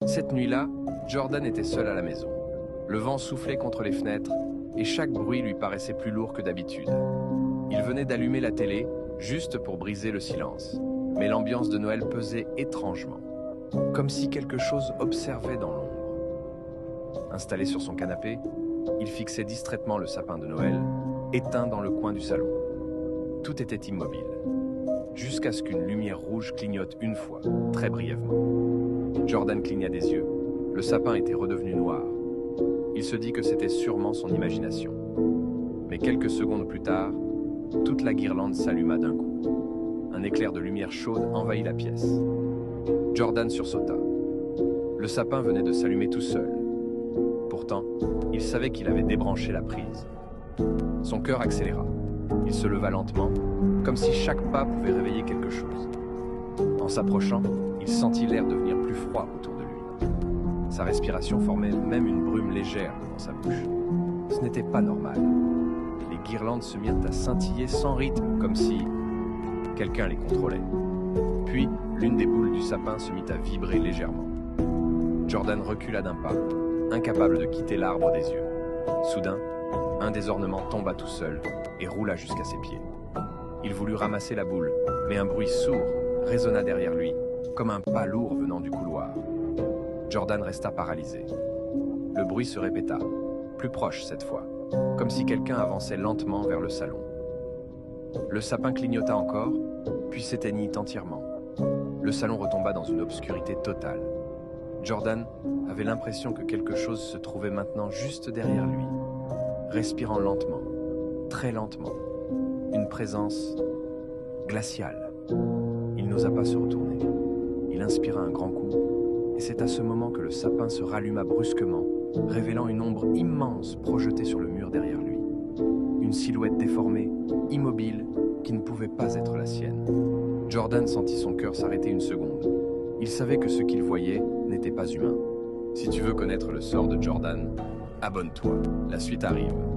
Cette nuit-là, Jordan était seul à la maison. Le vent soufflait contre les fenêtres et chaque bruit lui paraissait plus lourd que d'habitude. Il venait d'allumer la télé, juste pour briser le silence. Mais l'ambiance de Noël pesait étrangement, comme si quelque chose observait dans l'ombre. Installé sur son canapé, il fixait distraitement le sapin de Noël, éteint dans le coin du salon. Tout était immobile, jusqu'à ce qu'une lumière rouge clignote une fois, très brièvement. Jordan cligna des yeux. Le sapin était redevenu noir. Il se dit que c'était sûrement son imagination. Mais quelques secondes plus tard, toute la guirlande s'alluma d'un coup. Un éclair de lumière chaude envahit la pièce. Jordan sursauta. Le sapin venait de s'allumer tout seul. Pourtant, il savait qu'il avait débranché la prise. Son cœur accéléra. Il se leva lentement, comme si chaque pas pouvait réveiller quelque chose. En s'approchant, il sentit l'air devenir plus froid autour de lui. Sa respiration formait même une brume légère devant sa bouche. Ce n'était pas normal. Les guirlandes se mirent à scintiller sans rythme, comme si quelqu'un les contrôlait. Puis, l'une des boules du sapin se mit à vibrer légèrement. Jordan recula d'un pas, incapable de quitter l'arbre des yeux. Soudain, un des ornements tomba tout seul et roula jusqu'à ses pieds. Il voulut ramasser la boule, mais un bruit sourd résonna derrière lui, comme un pas lourd venant du couloir. Jordan resta paralysé. Le bruit se répéta, plus proche cette fois, comme si quelqu'un avançait lentement vers le salon. Le sapin clignota encore, puis s'éteignit entièrement. Le salon retomba dans une obscurité totale. Jordan avait l'impression que quelque chose se trouvait maintenant juste derrière lui, respirant lentement, très lentement, une présence glaciale. Il n'osa pas se retourner. Il inspira un grand coup, et c'est à ce moment que le sapin se ralluma brusquement, révélant une ombre immense projetée sur le mur derrière lui. Une silhouette déformée, immobile, qui ne pouvait pas être la sienne. Jordan sentit son cœur s'arrêter une seconde. Il savait que ce qu'il voyait n'était pas humain. Si tu veux connaître le sort de Jordan, abonne-toi, la suite arrive.